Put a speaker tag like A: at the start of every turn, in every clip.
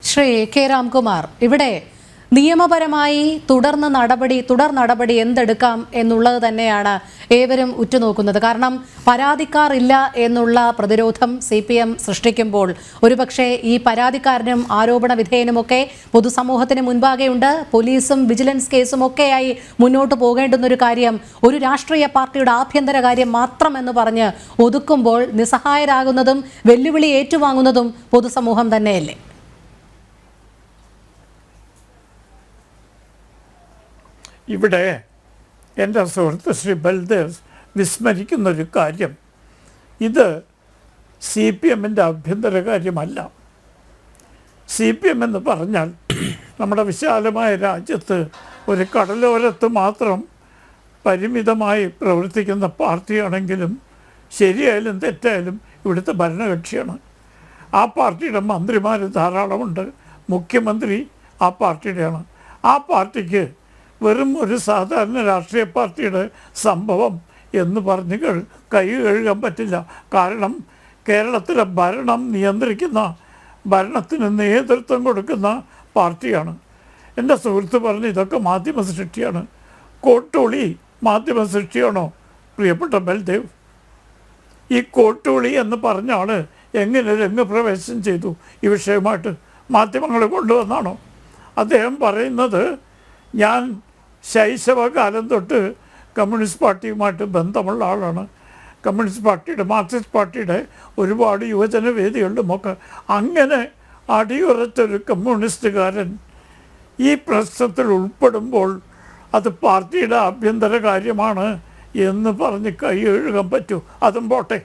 A: Shri K Ramkumar, ഇവിടെ നിയമപരമായി തുടർ നടപടി എന്തെടുക്കാം എന്നുള്ളത് തന്നെയാണ് ഏവരും ഉറ്റുനോക്കുന്നത്. കാരണം പരാതിക്കാർ ഇല്ല എന്നുള്ള പ്രതിരോധം CPM സൃഷ്ടിക്കുമ്പോൾ ഒരുപക്ഷെ ഈ പരാതിക്കാരനും ആരോപണ വിധേയനുമൊക്കെ പൊതുസമൂഹത്തിന് മുൻപാകെയുണ്ട്. പോലീസും വിജിലൻസ് കേസും ഒക്കെയായി മുന്നോട്ട് പോകേണ്ടുന്നൊരു കാര്യം ഒരു രാഷ്ട്രീയ പാർട്ടിയുടെ ആഭ്യന്തര കാര്യം മാത്രമെന്ന് പറഞ്ഞ് ഒതുക്കുമ്പോൾ നിസ്സഹായരാകുന്നതും വെല്ലുവിളി ഏറ്റുവാങ്ങുന്നതും പൊതുസമൂഹം തന്നെയല്ലേ?
B: ഇവിടെ എൻ്റെ സുഹൃത്ത് ശ്രീ ബൽദേവ് വിസ്മരിക്കുന്നൊരു കാര്യം, ഇത് CPMൻ്റെ ആഭ്യന്തര കാര്യമല്ല. CPM എന്ന് പറഞ്ഞാൽ നമ്മുടെ വിശാലമായ രാജ്യത്ത് ഒരു കടലോരത്ത് മാത്രം പരിമിതമായി പ്രവർത്തിക്കുന്ന പാർട്ടിയാണെങ്കിലും ശരിയായാലും തെറ്റായാലും ഇവിടുത്തെ ഭരണകക്ഷിയാണ്. ആ പാർട്ടിയുടെ മന്ത്രിമാർ ധാരാളമുണ്ട്. മുഖ്യമന്ത്രി ആ പാർട്ടിയുടെയാണ്. ആ പാർട്ടിക്ക് വെറും ഒരു സാധാരണ രാഷ്ട്രീയ പാർട്ടിയുടെ സംഭവം എന്ന് പറഞ്ഞ് കൈ കഴുകാൻ പറ്റില്ല. കാരണം കേരളത്തിലെ ഭരണം നിയന്ത്രിക്കുന്ന, ഭരണത്തിന് നേതൃത്വം കൊടുക്കുന്ന പാർട്ടിയാണ്. എൻ്റെ സുഹൃത്ത് പറഞ്ഞ് ഇതൊക്കെ മാധ്യമ സൃഷ്ടിയാണ്. കോട്ടൂളി മാധ്യമ സൃഷ്ടിയാണോ പ്രിയപ്പെട്ട ബൽദേവ്? ഈ കോട്ടൂളി എന്ന് പറഞ്ഞ ആൾ എങ്ങനെ രംഗപ്രവേശം ചെയ്തു ഈ വിഷയമായിട്ട്? മാധ്യമങ്ങൾ കൊണ്ടുവന്നാണോ? അദ്ദേഹം പറയുന്നത് ഞാൻ ശൈശവകാലം തൊട്ട് കമ്മ്യൂണിസ്റ്റ് പാർട്ടിയുമായിട്ട് ബന്ധമുള്ള ആളാണ്. കമ്മ്യൂണിസ്റ്റ് പാർട്ടിയുടെ, മാർക്സിസ്റ്റ് പാർട്ടിയുടെ ഒരുപാട് യുവജന വേദികളിലുമൊക്കെ. അങ്ങനെ അടിയുറച്ചൊരു കമ്മ്യൂണിസ്റ്റുകാരൻ ഈ പ്രശ്നത്തിൽ ഉൾപ്പെടുമ്പോൾ അത് പാർട്ടിയുടെ ആഭ്യന്തര കാര്യമാണ് എന്ന് പറഞ്ഞ് കൈ കഴുകാൻ പറ്റൂ? അതും പോട്ടെ,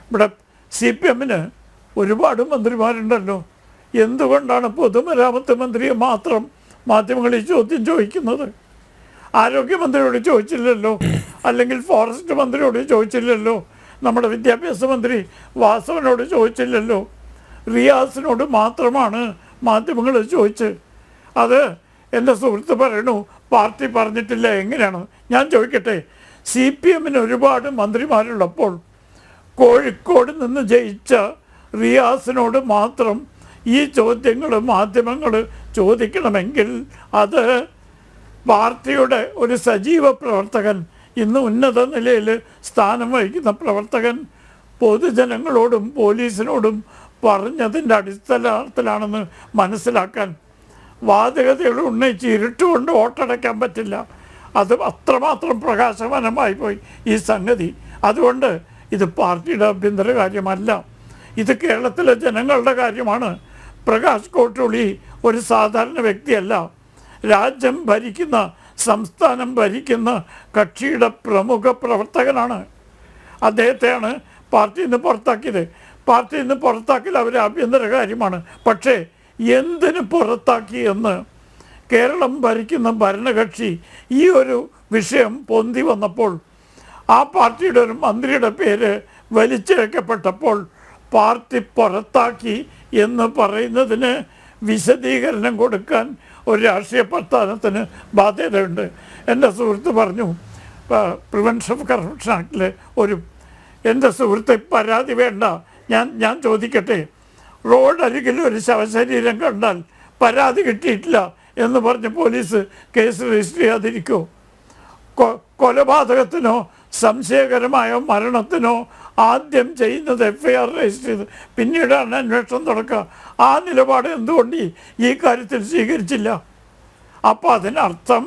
B: ഇവിടെ CPMന് ഒരുപാട് മന്ത്രിമാരുണ്ടല്ലോ. എന്തുകൊണ്ടാണ് പൊതുമരാമത്ത് മന്ത്രിയെ മാത്രം മാധ്യമങ്ങൾ ഈ ചോദ്യം ചോദിക്കുന്നത്? ആരോഗ്യമന്ത്രിയോട് ചോദിച്ചില്ലല്ലോ, അല്ലെങ്കിൽ ഫോറസ്റ്റ് മന്ത്രിയോട് ചോദിച്ചില്ലല്ലോ, നമ്മുടെ വിദ്യാഭ്യാസ മന്ത്രി വാസവനോട് ചോദിച്ചില്ലല്ലോ. റിയാസിനോട് മാത്രമാണ് മാധ്യമങ്ങൾ ചോദിച്ച്. അത് എൻ്റെ സുഹൃത്ത് പറയണു പാർട്ടി പറഞ്ഞിട്ടില്ല. എങ്ങനെയാണ്? ഞാൻ ചോദിക്കട്ടെ, CPMന് ഒരുപാട് മന്ത്രിമാരുള്ളപ്പോൾ കോഴിക്കോട് നിന്ന് ജയിച്ച റിയാസിനോട് മാത്രം ഈ ചോദ്യങ്ങൾ മാധ്യമങ്ങൾ ചോദിക്കണമെങ്കിൽ അത് പാർട്ടിയുടെ ഒരു സജീവ പ്രവർത്തകൻ, ഇന്ന് ഉന്നത നിലയിൽ സ്ഥാനം വഹിക്കുന്ന പ്രവർത്തകൻ പൊതുജനങ്ങളോടും പോലീസിനോടും പറഞ്ഞതിൻ്റെ അടിസ്ഥാനത്തിലാണെന്ന് മനസ്സിലാക്കാൻ വാദഗതികൾ ഉന്നയിച്ച് ഇരുട്ടുകൊണ്ട് വോട്ടടയ്ക്കാൻ പറ്റില്ല. അത് അത്രമാത്രം പ്രകാശമാനമായി പോയി ഈ സംഗതി. അതുകൊണ്ട് ഇത് പാർട്ടിയുടെ ആഭ്യന്തര കാര്യമല്ല, ഇത് കേരളത്തിലെ ജനങ്ങളുടെ കാര്യമാണ്. പ്രകാശ് കോട്ടൂളി ഒരു സാധാരണ വ്യക്തിയല്ല. രാജ്യം ഭരിക്കുന്ന, സംസ്ഥാനം ഭരിക്കുന്ന കക്ഷിയുടെ പ്രമുഖ പ്രവർത്തകനാണ്. അദ്ദേഹത്തെയാണ് പാർട്ടിയിൽ നിന്ന് പുറത്താക്കിയത്. പാർട്ടിയിൽ നിന്ന് പുറത്താക്കിയത് അവരുടെ ആഭ്യന്തര കാര്യമാണ്. പക്ഷേ എന്തിന് പുറത്താക്കി എന്ന് കേരളം ഭരിക്കുന്ന ഭരണകക്ഷി ഈ ഒരു വിഷയം പൊന്തി വന്നപ്പോൾ, ആ പാർട്ടിയുടെ ഒരു മന്ത്രിയുടെ പേര് വലിച്ചിഴക്കപ്പെട്ടപ്പോൾ പാർട്ടി പുറത്താക്കി എന്ന് പറയുന്നതിന് വിശദീകരണം കൊടുക്കാൻ ഒരു രാഷ്ട്രീയ പ്രസ്ഥാനത്തിന് ബാധ്യതയുണ്ട്. എൻ്റെ സുഹൃത്ത് പറഞ്ഞു പ്രിവെൻഷൻ ഓഫ് കറപ്ഷൻ ആക്ടിൽ എൻ്റെ സുഹൃത്ത് പരാതി വേണ്ട, ഞാൻ ചോദിക്കട്ടെ, റോഡരികിൽ ഒരു ശവശരീരം കണ്ടാൽ പരാതി കിട്ടിയിട്ടില്ല എന്ന് പറഞ്ഞ് പോലീസ് കേസ് രജിസ്റ്റർ ചെയ്യാതിരിക്കുമോ? കൊലപാതകത്തിനോ സംശയകരമായ മരണത്തിനോ ആദ്യം ചെയ്യുന്നത് FIR രജിസ്റ്റർ ചെയ്ത് പിന്നീടാണ് അന്വേഷണം തുടക്കുക. ആ നിലപാട് എന്തുകൊണ്ട് ഈ കാര്യത്തിൽ സ്വീകരിച്ചില്ല? അപ്പോൾ അതിനർത്ഥം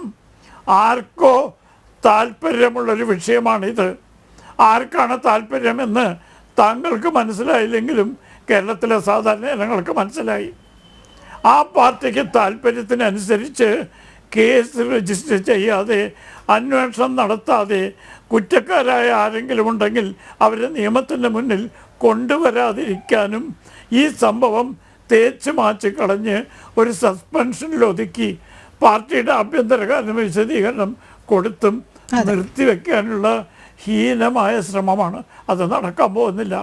B: ആർക്കോ താല്പര്യമുള്ളൊരു വിഷയമാണിത്. ആർക്കാണ് താല്പര്യമെന്ന് താങ്കൾക്ക് മനസ്സിലായില്ലെങ്കിലും കേരളത്തിലെ സാധാരണ ജനങ്ങൾക്ക് മനസ്സിലായി. ആ പാർട്ടിക്ക് താല്പര്യത്തിനനുസരിച്ച് കേസ് രജിസ്റ്റർ ചെയ്യാതെ, അന്വേഷണം നടത്താതെ, കുറ്റക്കാരായ ആരെങ്കിലും ഉണ്ടെങ്കിൽ അവരെ നിയമത്തിൻ്റെ മുന്നിൽ കൊണ്ടുവരാതിരിക്കാനും ഈ സംഭവം തേച്ച് മാച്ച് കളഞ്ഞ് ഒരു സസ്പെൻഷനിലൊതുക്കി പാർട്ടിയുടെ ആഭ്യന്തരകാരന് വിശദീകരണം കൊടുത്തും നിർത്തിവെക്കാനുള്ള ഹീനമായ ശ്രമമാണ്. അത് നടക്കാൻ പോകുന്നില്ല.